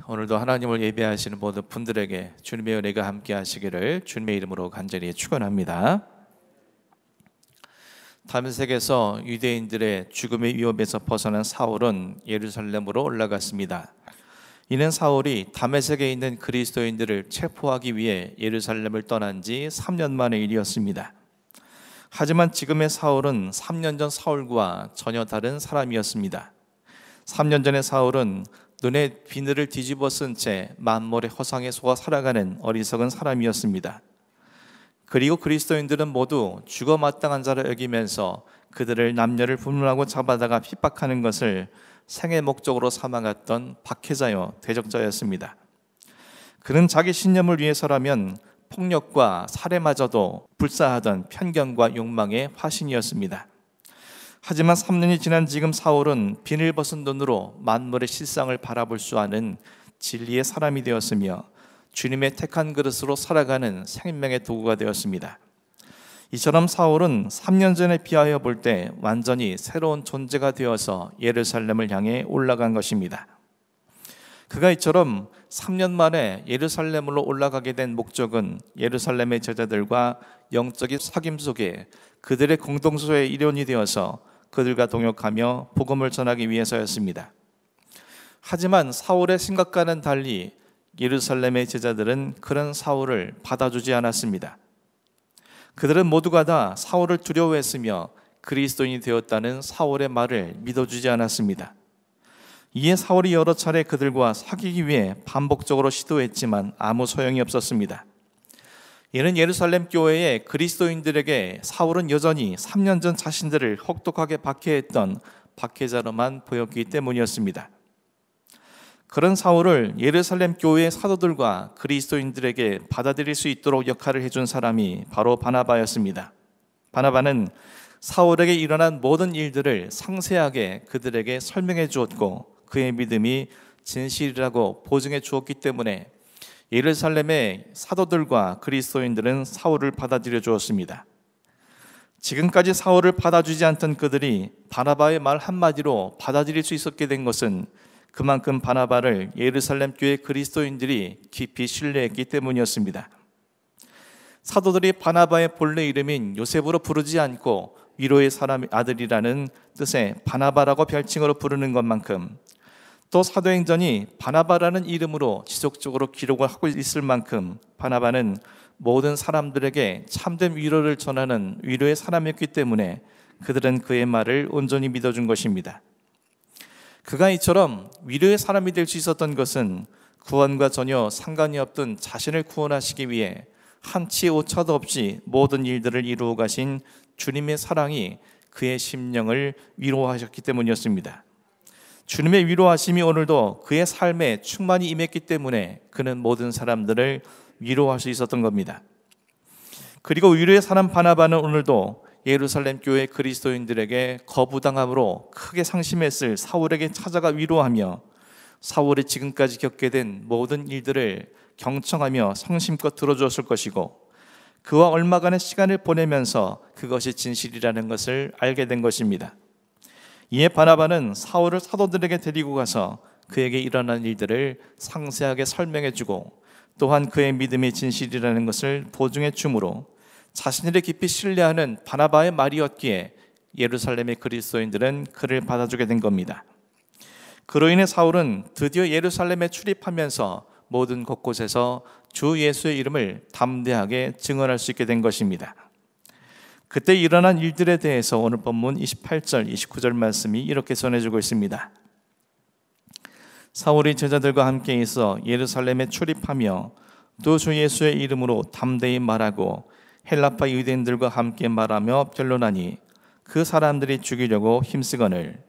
오늘도 하나님을 예배하시는 모든 분들에게 주님의 은혜가 함께 하시기를 주님의 이름으로 간절히 축원합니다. 다메섹에서 유대인들의 죽음의 위협에서 벗어난 사울은 예루살렘으로 올라갔습니다. 이는 사울이 다메섹에 있는 그리스도인들을 체포하기 위해 예루살렘을 떠난 지 3년 만의 일이었습니다. 하지만 지금의 사울은 3년 전 사울과 전혀 다른 사람이었습니다. 3년 전의 사울은 눈에 비늘을 뒤집어 쓴 채 만몰의 허상에 속아 살아가는 어리석은 사람이었습니다. 그리고 그리스도인들은 모두 죽어 마땅한 자로 여기면서 그들을 남녀를 분문하고 잡아다가 핍박하는 것을 생애 목적으로 삼아갔던 박해자요 대적자였습니다. 그는 자기 신념을 위해서라면 폭력과 살해마저도 불사하던 편견과 욕망의 화신이었습니다. 하지만 3년이 지난 지금 사울은 비늘 벗은 눈으로 만물의 실상을 바라볼 수 아는 진리의 사람이 되었으며 주님의 택한 그릇으로 살아가는 생명의 도구가 되었습니다. 이처럼 사울은 3년 전에 비하여 볼 때 완전히 새로운 존재가 되어서 예루살렘을 향해 올라간 것입니다. 그가 이처럼 3년 만에 예루살렘으로 올라가게 된 목적은 예루살렘의 제자들과 영적인 사귐 속에 그들의 공동소의 일원이 되어서 그들과 동역하며 복음을 전하기 위해서였습니다. 하지만 사울의 생각과는 달리 예루살렘의 제자들은 그런 사울을 받아주지 않았습니다. 그들은 모두가 다 사울을 두려워했으며 그리스도인이 되었다는 사울의 말을 믿어주지 않았습니다. 이에 사울이 여러 차례 그들과 사귀기 위해 반복적으로 시도했지만 아무 소용이 없었습니다. 이는 예루살렘 교회의 그리스도인들에게 사울은 여전히 3년 전 자신들을 혹독하게 박해했던 박해자로만 보였기 때문이었습니다. 그런 사울을 예루살렘 교회의 사도들과 그리스도인들에게 받아들일 수 있도록 역할을 해준 사람이 바로 바나바였습니다. 바나바는 사울에게 일어난 모든 일들을 상세하게 그들에게 설명해 주었고 그의 믿음이 진실이라고 보증해 주었기 때문에 예루살렘의 사도들과 그리스도인들은 사울을 받아들여 주었습니다. 지금까지 사울을 받아주지 않던 그들이 바나바의 말 한마디로 받아들일 수 있었게 된 것은 그만큼 바나바를 예루살렘 교회 그리스도인들이 깊이 신뢰했기 때문이었습니다. 사도들이 바나바의 본래 이름인 요셉으로 부르지 않고 위로의 사람 아들이라는 뜻의 바나바라고 별칭으로 부르는 것만큼 또 사도행전이 바나바라는 이름으로 지속적으로 기록을 하고 있을 만큼 바나바는 모든 사람들에게 참된 위로를 전하는 위로의 사람이었기 때문에 그들은 그의 말을 온전히 믿어준 것입니다. 그가 이처럼 위로의 사람이 될 수 있었던 것은 구원과 전혀 상관이 없던 자신을 구원하시기 위해 한치 오차도 없이 모든 일들을 이루어 가신 주님의 사랑이 그의 심령을 위로하셨기 때문이었습니다. 주님의 위로하심이 오늘도 그의 삶에 충만히 임했기 때문에 그는 모든 사람들을 위로할 수 있었던 겁니다. 그리고 위로의 사람 바나바는 오늘도 예루살렘 교회 그리스도인들에게 거부당함으로 크게 상심했을 사울에게 찾아가 위로하며 사울이 지금까지 겪게 된 모든 일들을 경청하며 성심껏 들어주었을 것이고 그와 얼마간의 시간을 보내면서 그것이 진실이라는 것을 알게 된 것입니다. 이에 바나바는 사울을 사도들에게 데리고 가서 그에게 일어난 일들을 상세하게 설명해주고 또한 그의 믿음이 진실이라는 것을 보증해 주므로 자신들이 깊이 신뢰하는 바나바의 말이었기에 예루살렘의 그리스도인들은 그를 받아주게 된 겁니다. 그로 인해 사울은 드디어 예루살렘에 출입하면서 모든 곳곳에서 주 예수의 이름을 담대하게 증언할 수 있게 된 것입니다. 그때 일어난 일들에 대해서 오늘 본문 28절, 29절 말씀이 이렇게 전해주고 있습니다. 사울이 제자들과 함께 있어 예루살렘에 출입하며 또 주 예수의 이름으로 담대히 말하고 헬라파 유대인들과 함께 말하며 변론하니 그 사람들이 죽이려고 힘쓰거늘.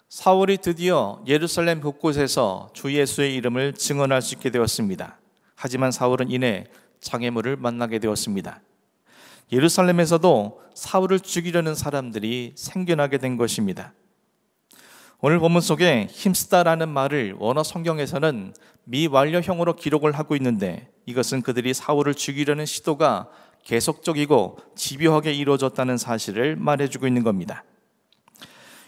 사울이 드디어 예루살렘 곳곳에서 주 예수의 이름을 증언할 수 있게 되었습니다. 하지만 사울은 이내 장애물을 만나게 되었습니다. 예루살렘에서도 사울을 죽이려는 사람들이 생겨나게 된 것입니다. 오늘 본문 속에 힘쓰다라는 말을 원어 성경에서는 미완료형으로 기록을 하고 있는데 이것은 그들이 사울을 죽이려는 시도가 계속적이고 집요하게 이루어졌다는 사실을 말해주고 있는 겁니다.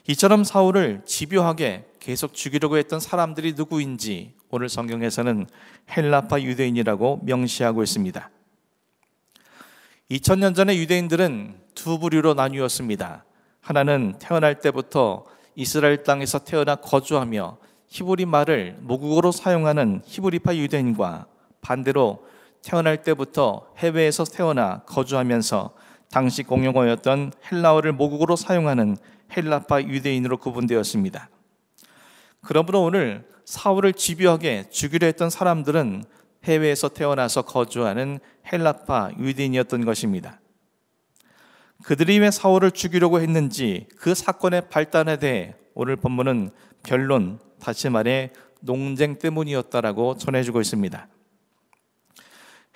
이처럼 사울을 집요하게 계속 죽이려고 했던 사람들이 누구인지 오늘 성경에서는 헬라파 유대인이라고 명시하고 있습니다. 2000년 전의 유대인들은 두 부류로 나뉘었습니다. 하나는 태어날 때부터 이스라엘 땅에서 태어나 거주하며 히브리 말을 모국어로 사용하는 히브리파 유대인과, 반대로 태어날 때부터 해외에서 태어나 거주하면서 당시 공용어였던 헬라어를 모국어로 사용하는 헬라파 유대인으로 구분되었습니다. 그러므로 오늘 사울을 집요하게 죽이려 했던 사람들은 해외에서 태어나서 거주하는 헬라파 유대인이었던 것입니다. 그들이 왜 사울을 죽이려고 했는지 그 사건의 발단에 대해 오늘 본문은 변론, 다시 말해 논쟁 때문이었다라고 전해주고 있습니다.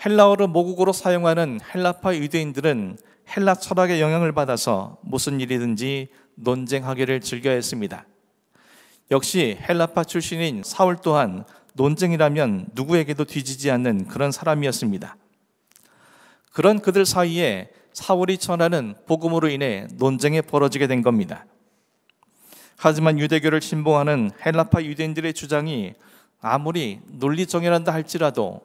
헬라어를 모국어로 사용하는 헬라파 유대인들은 헬라 철학의 영향을 받아서 무슨 일이든지 논쟁하기를 즐겨했습니다. 역시 헬라파 출신인 사울 또한 논쟁이라면 누구에게도 뒤지지 않는 그런 사람이었습니다. 그런 그들 사이에 사울이 전하는 복음으로 인해 논쟁이 벌어지게 된 겁니다. 하지만 유대교를 신봉하는 헬라파 유대인들의 주장이 아무리 논리정연한다 할지라도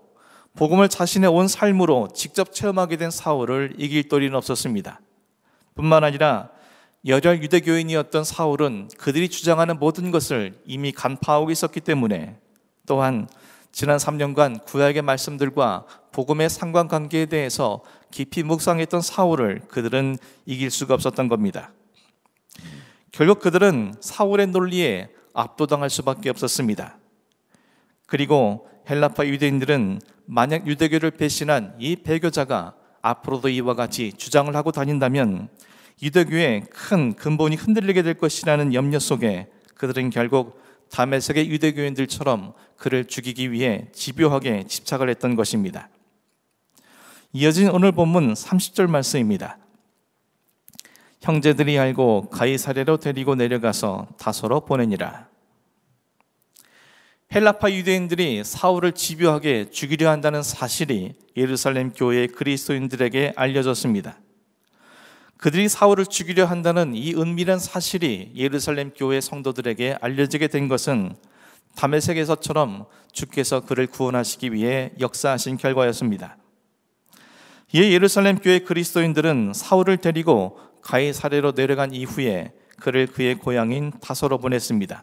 복음을 자신의 온 삶으로 직접 체험하게 된 사울을 이길 도리는 없었습니다. 뿐만 아니라 열혈 유대교인이었던 사울은 그들이 주장하는 모든 것을 이미 간파하고 있었기 때문에, 또한 지난 3년간 구약의 말씀들과 복음의 상관관계에 대해서 깊이 묵상했던 사울을 그들은 이길 수가 없었던 겁니다. 결국 그들은 사울의 논리에 압도당할 수밖에 없었습니다. 그리고 헬라파 유대인들은 만약 유대교를 배신한 이 배교자가 앞으로도 이와 같이 주장을 하고 다닌다면 유대교의 큰 근본이 흔들리게 될 것이라는 염려 속에 그들은 결국 다메섹의 유대교인들처럼 그를 죽이기 위해 집요하게 집착을 했던 것입니다. 이어진 오늘 본문 30절 말씀입니다. 형제들이 알고 가이사랴로 데리고 내려가서 다소로 보내니라. 헬라파 유대인들이 사울을 집요하게 죽이려 한다는 사실이 예루살렘 교회의 그리스도인들에게 알려졌습니다. 그들이 사울을 죽이려 한다는 이 은밀한 사실이 예루살렘 교회 성도들에게 알려지게 된 것은 다메섹에서처럼 주께서 그를 구원하시기 위해 역사하신 결과였습니다. 이에 예루살렘 교회 그리스도인들은 사울을 데리고 가이사랴로 내려간 이후에 그를 그의 고향인 다소로 보냈습니다.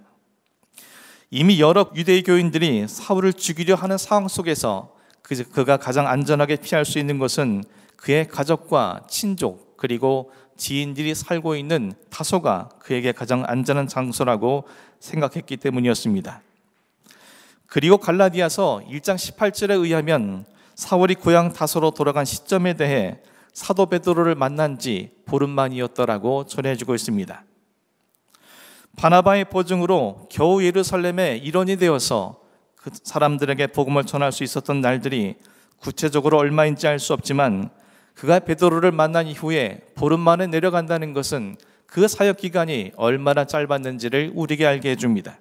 이미 여러 유대인 교인들이 사울을 죽이려 하는 상황 속에서 그가 가장 안전하게 피할 수 있는 것은 그의 가족과 친족 그리고 지인들이 살고 있는 다소가 그에게 가장 안전한 장소라고 생각했기 때문이었습니다. 그리고 갈라디아서 1장 18절에 의하면 사울이 고향 다소로 돌아간 시점에 대해 사도 베드로를 만난 지 보름 만이었더라고 전해주고 있습니다. 바나바의 보증으로 겨우 예루살렘의 일원이 되어서 그 사람들에게 복음을 전할 수 있었던 날들이 구체적으로 얼마인지 알 수 없지만, 그가 베드로를 만난 이후에 보름 만에 내려간다는 것은 그 사역 기간이 얼마나 짧았는지를 우리에게 알게 해줍니다.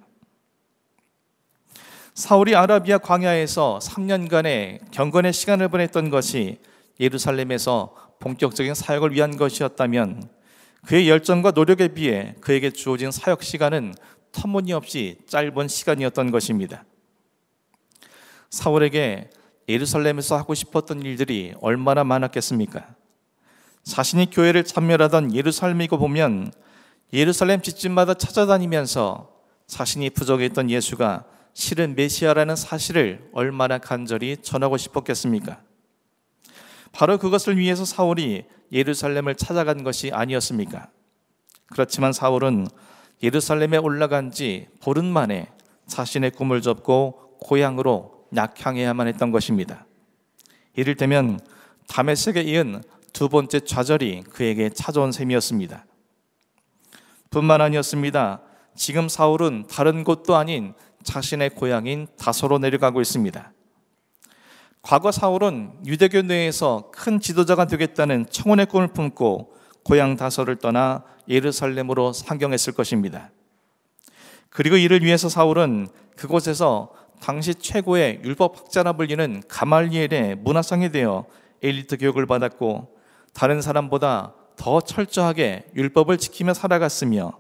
사울이 아라비아 광야에서 3년간의 경건의 시간을 보냈던 것이 예루살렘에서 본격적인 사역을 위한 것이었다면, 그의 열정과 노력에 비해 그에게 주어진 사역 시간은 터무니없이 짧은 시간이었던 것입니다. 사울에게 예루살렘에서 하고 싶었던 일들이 얼마나 많았겠습니까? 자신이 교회를 참여하던 예루살렘이고 보면 예루살렘 집집마다 찾아다니면서 자신이 부족했던 예수가 실은 메시아라는 사실을 얼마나 간절히 전하고 싶었겠습니까? 바로 그것을 위해서 사울이 예루살렘을 찾아간 것이 아니었습니까? 그렇지만 사울은 예루살렘에 올라간 지 보름 만에 자신의 꿈을 접고 고향으로 낙향해야만 했던 것입니다. 이를테면 다메섹에 이은 두 번째 좌절이 그에게 찾아온 셈이었습니다. 뿐만 아니었습니다. 지금 사울은 다른 곳도 아닌 자신의 고향인 다소로 내려가고 있습니다. 과거 사울은 유대교 내에서 큰 지도자가 되겠다는 청혼의 꿈을 품고 고향 다소를 떠나 예루살렘으로 상경했을 것입니다. 그리고 이를 위해서 사울은 그곳에서 당시 최고의 율법학자라 불리는 가말리엘의 문화상이 되어 엘리트 교육을 받았고, 다른 사람보다 더 철저하게 율법을 지키며 살아갔으며,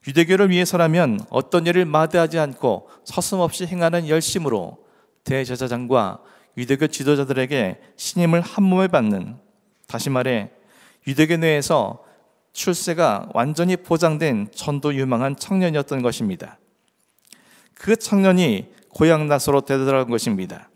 유대교를 위해서라면 어떤 일을 마다하지 않고 서슴없이 행하는 열심으로 대제사장과 유대교 지도자들에게 신임을 한몸에 받는, 다시 말해 유대교 내에서 출세가 완전히 보장된 전도 유망한 청년이었던 것입니다. 그 청년이 고향 다소로 되돌아간 것입니다.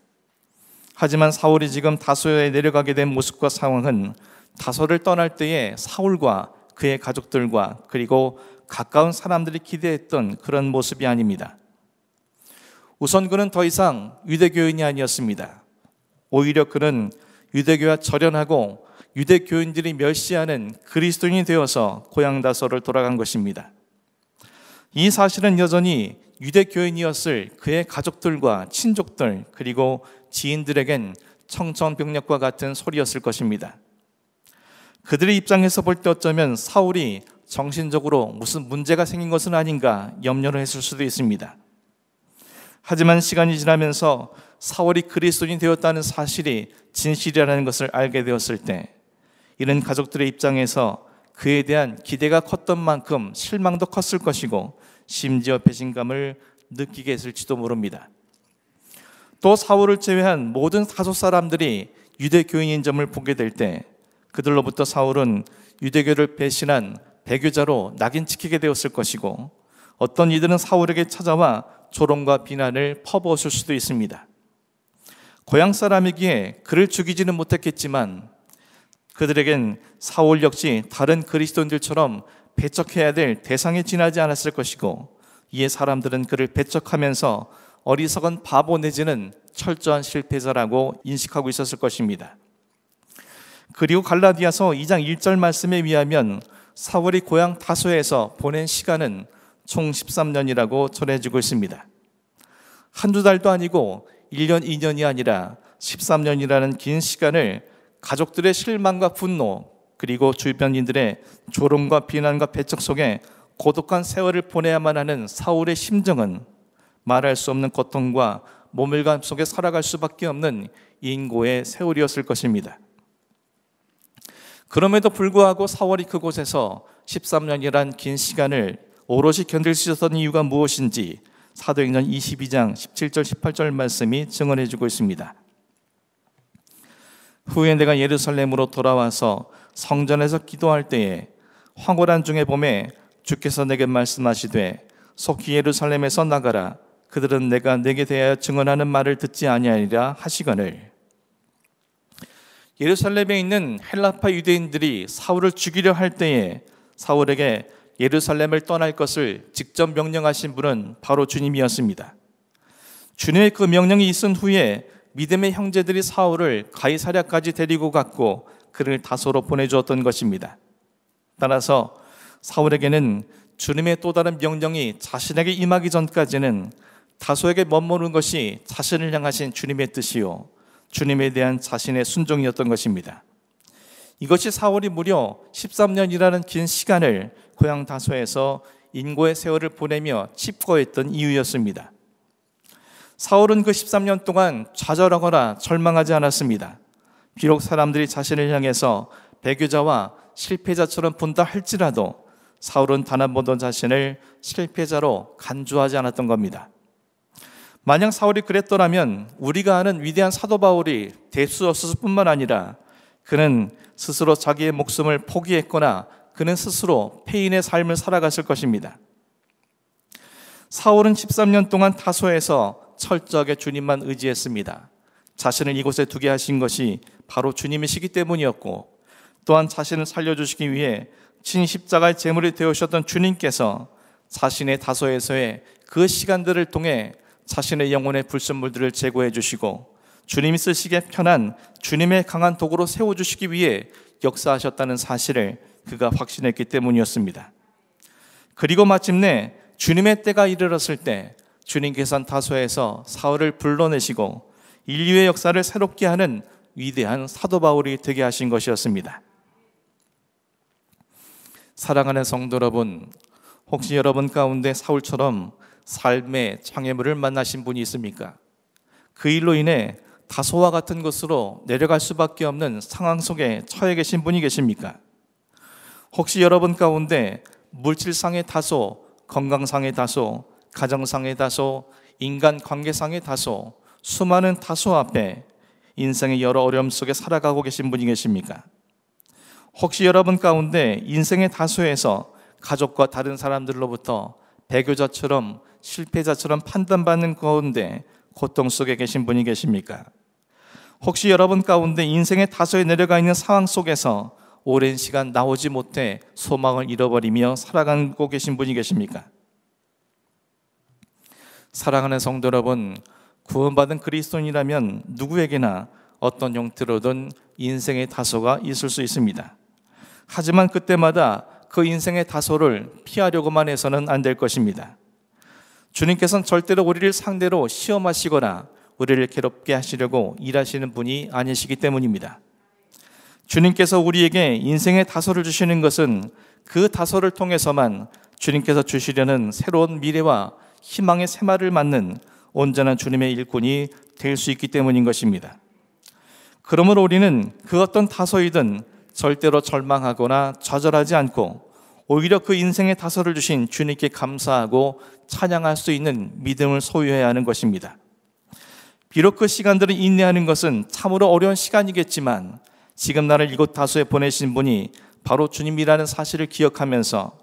하지만 사울이 지금 다소에 내려가게 된 모습과 상황은 다소를 떠날 때의 사울과 그의 가족들과 그리고 가까운 사람들이 기대했던 그런 모습이 아닙니다. 우선 그는 더 이상 유대교인이 아니었습니다. 오히려 그는 유대교와 절연하고 유대교인들이 멸시하는 그리스도인이 되어서 고향 다소를 돌아간 것입니다. 이 사실은 여전히 유대교인이었을 그의 가족들과 친족들 그리고 지인들에겐 청천벽력과 같은 소리였을 것입니다. 그들의 입장에서 볼 때 어쩌면 사울이 정신적으로 무슨 문제가 생긴 것은 아닌가 염려를 했을 수도 있습니다. 하지만 시간이 지나면서 사울이 그리스도인이 되었다는 사실이 진실이라는 것을 알게 되었을 때 이런 가족들의 입장에서 그에 대한 기대가 컸던 만큼 실망도 컸을 것이고 심지어 배신감을 느끼게 했을지도 모릅니다. 또 사울을 제외한 모든 다소 사람들이 유대교인인 점을 보게 될 때 그들로부터 사울은 유대교를 배신한 배교자로 낙인찍히게 되었을 것이고 어떤 이들은 사울에게 찾아와 조롱과 비난을 퍼부었을 수도 있습니다. 고향 사람이기에 그를 죽이지는 못했겠지만 그들에겐 사울 역시 다른 그리스도인들처럼 배척해야 될 대상에 지나지 않았을 것이고 이에 사람들은 그를 배척하면서 어리석은 바보 내지는 철저한 실패자라고 인식하고 있었을 것입니다. 그리고 갈라디아서 2장 1절 말씀에 의하면 사울이 고향 다소에서 보낸 시간은 총 13년이라고 전해지고 있습니다. 한두 달도 아니고 1년, 2년이 아니라 13년이라는 긴 시간을 가족들의 실망과 분노 그리고 주변인들의 조롱과 비난과 배척 속에 고독한 세월을 보내야만 하는 사울의 심정은 말할 수 없는 고통과 모멸감 속에 살아갈 수밖에 없는 인고의 세월이었을 것입니다. 그럼에도 불구하고 사울이 그곳에서 13년이란 긴 시간을 오롯이 견딜 수 있었던 이유가 무엇인지 사도행전 22장 17절 18절 말씀이 증언해 주고 있습니다. 후에 내가 예루살렘으로 돌아와서 성전에서 기도할 때에 황홀한 중에 봄에 주께서 내게 말씀하시되 속히 예루살렘에서 나가라. 그들은 내가 내게 대하여 증언하는 말을 듣지 아니하리라 하시거늘. 예루살렘에 있는 헬라파 유대인들이 사울을 죽이려 할 때에 사울에게 예루살렘을 떠날 것을 직접 명령하신 분은 바로 주님이었습니다. 주님의 그 명령이 있은 후에 믿음의 형제들이 사울을 가이사랴까지 데리고 갔고 그를 다소로 보내주었던 것입니다. 따라서 사울에게는 주님의 또 다른 명령이 자신에게 임하기 전까지는 다소에게 머무는 것이 자신을 향하신 주님의 뜻이요 주님에 대한 자신의 순종이었던 것입니다. 이것이 사울이 무려 13년이라는 긴 시간을 고향 다소에서 인고의 세월을 보내며 칩거했던 이유였습니다. 사울은 그 13년 동안 좌절하거나 절망하지 않았습니다. 비록 사람들이 자신을 향해서 배교자와 실패자처럼 본다 할지라도 사울은 단 한 번도 자신을 실패자로 간주하지 않았던 겁니다. 만약 사울이 그랬더라면 우리가 아는 위대한 사도 바울이 될 수 없었을 뿐만 아니라 그는 스스로 자기의 목숨을 포기했거나 그는 스스로 폐인의 삶을 살아갔을 것입니다. 사울은 13년 동안 다소에서 철저하게 주님만 의지했습니다. 자신을 이곳에 두게 하신 것이 바로 주님이시기 때문이었고 또한 자신을 살려주시기 위해 진십자가의 제물이 되어주셨던 주님께서 자신의 다소에서의 그 시간들을 통해 자신의 영혼의 불순물들을 제거해 주시고 주님이 쓰시기에 편한 주님의 강한 도구로 세워주시기 위해 역사하셨다는 사실을 그가 확신했기 때문이었습니다. 그리고 마침내 주님의 때가 이르렀을 때 주님께서는 다소에서 사울을 불러내시고 인류의 역사를 새롭게 하는 위대한 사도 바울이 되게 하신 것이었습니다. 사랑하는 성도 여러분, 혹시 여러분 가운데 사울처럼 삶의 장애물을 만나신 분이 있습니까? 그 일로 인해 다소와 같은 곳으로 내려갈 수밖에 없는 상황 속에 처해 계신 분이 계십니까? 혹시 여러분 가운데 물질상의 다소, 건강상의 다소, 가정상의 다소, 인간 관계상의 다소, 수많은 다소 앞에 인생의 여러 어려움 속에 살아가고 계신 분이 계십니까? 혹시 여러분 가운데 인생의 다소에서 가족과 다른 사람들로부터 배교자처럼 실패자처럼 판단받는 가운데 고통 속에 계신 분이 계십니까? 혹시 여러분 가운데 인생의 다소에 내려가 있는 상황 속에서 오랜 시간 나오지 못해 소망을 잃어버리며 살아가고 계신 분이 계십니까? 사랑하는 성도 여러분, 구원받은 그리스도인이라면 누구에게나 어떤 형태로든 인생의 다소가 있을 수 있습니다. 하지만 그때마다 그 인생의 다소를 피하려고만 해서는 안 될 것입니다. 주님께서는 절대로 우리를 상대로 시험하시거나 우리를 괴롭게 하시려고 일하시는 분이 아니시기 때문입니다. 주님께서 우리에게 인생의 다소를 주시는 것은 그 다소를 통해서만 주님께서 주시려는 새로운 미래와 희망의 새말을 맞는 온전한 주님의 일꾼이 될 수 있기 때문인 것입니다. 그러므로 우리는 그 어떤 다소이든 절대로 절망하거나 좌절하지 않고 오히려 그 인생의 다소를 주신 주님께 감사하고 찬양할 수 있는 믿음을 소유해야 하는 것입니다. 비록 그 시간들을 인내하는 것은 참으로 어려운 시간이겠지만 지금 나를 이곳 다소에 보내신 분이 바로 주님이라는 사실을 기억하면서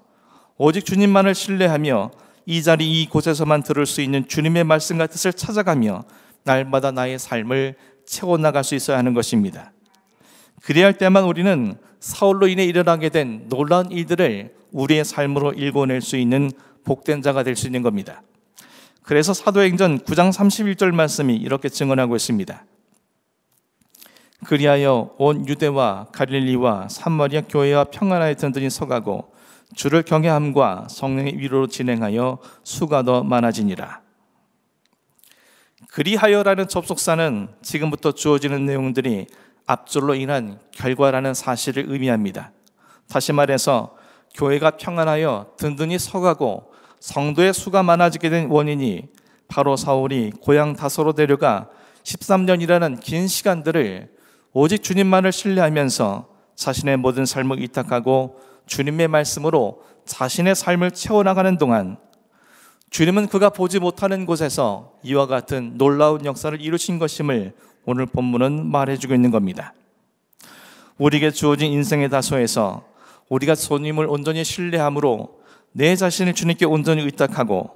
오직 주님만을 신뢰하며 이 자리 이곳에서만 들을 수 있는 주님의 말씀과 뜻을 찾아가며 날마다 나의 삶을 채워나갈 수 있어야 하는 것입니다. 그래야 할 때만 우리는 사울로 인해 일어나게 된 놀라운 일들을 우리의 삶으로 읽어낼 수 있는 복된 자가 될 수 있는 겁니다. 그래서 사도행전 9장 31절 말씀이 이렇게 증언하고 있습니다. 그리하여 온 유대와 갈릴리와 사마리아 교회와 평안하여 든든히 서가고 주를 경외함과 성령의 위로로 진행하여 수가 더 많아지니라. 그리하여라는 접속사는 지금부터 주어지는 내용들이 앞줄로 인한 결과라는 사실을 의미합니다. 다시 말해서 교회가 평안하여 든든히 서가고 성도의 수가 많아지게 된 원인이 바로 사울이 고향 다소로 데려가 13년이라는 긴 시간들을 오직 주님만을 신뢰하면서 자신의 모든 삶을 위탁하고 주님의 말씀으로 자신의 삶을 채워나가는 동안 주님은 그가 보지 못하는 곳에서 이와 같은 놀라운 역사를 이루신 것임을 오늘 본문은 말해주고 있는 겁니다. 우리에게 주어진 인생의 다소에서 우리가 주님을 온전히 신뢰함으로 내 자신을 주님께 온전히 의탁하고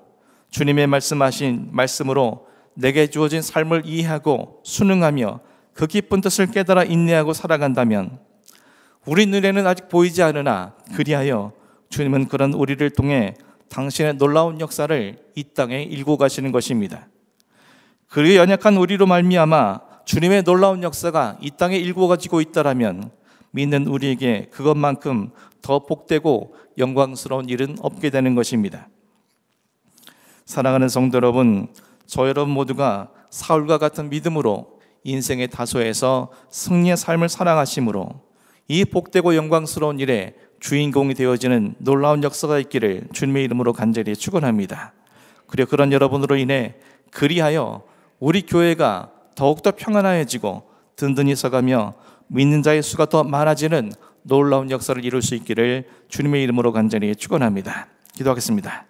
주님의 말씀하신 말씀으로 내게 주어진 삶을 이해하고 순응하며 그 깊은 뜻을 깨달아 인내하고 살아간다면 우리 눈에는 아직 보이지 않으나 그리하여 주님은 그런 우리를 통해 당신의 놀라운 역사를 이 땅에 일구 가시는 것입니다. 그리고 연약한 우리로 말미암아 주님의 놀라운 역사가 이 땅에 일구어지고 있다라면 믿는 우리에게 그것만큼 더 복되고 영광스러운 일은 없게 되는 것입니다. 사랑하는 성도 여러분, 저 여러분 모두가 사울과 같은 믿음으로 인생의 다소에서 승리의 삶을 살아가심으로 이 복되고 영광스러운 일에 주인공이 되어지는 놀라운 역사가 있기를 주님의 이름으로 간절히 축원합니다. 그리고 그런 여러분으로 인해 그리하여 우리 교회가 더욱더 평안해지고 든든히 서가며 믿는 자의 수가 더 많아지는 놀라운 역사를 이룰 수 있기를 주님의 이름으로 간절히 축원합니다. 기도하겠습니다.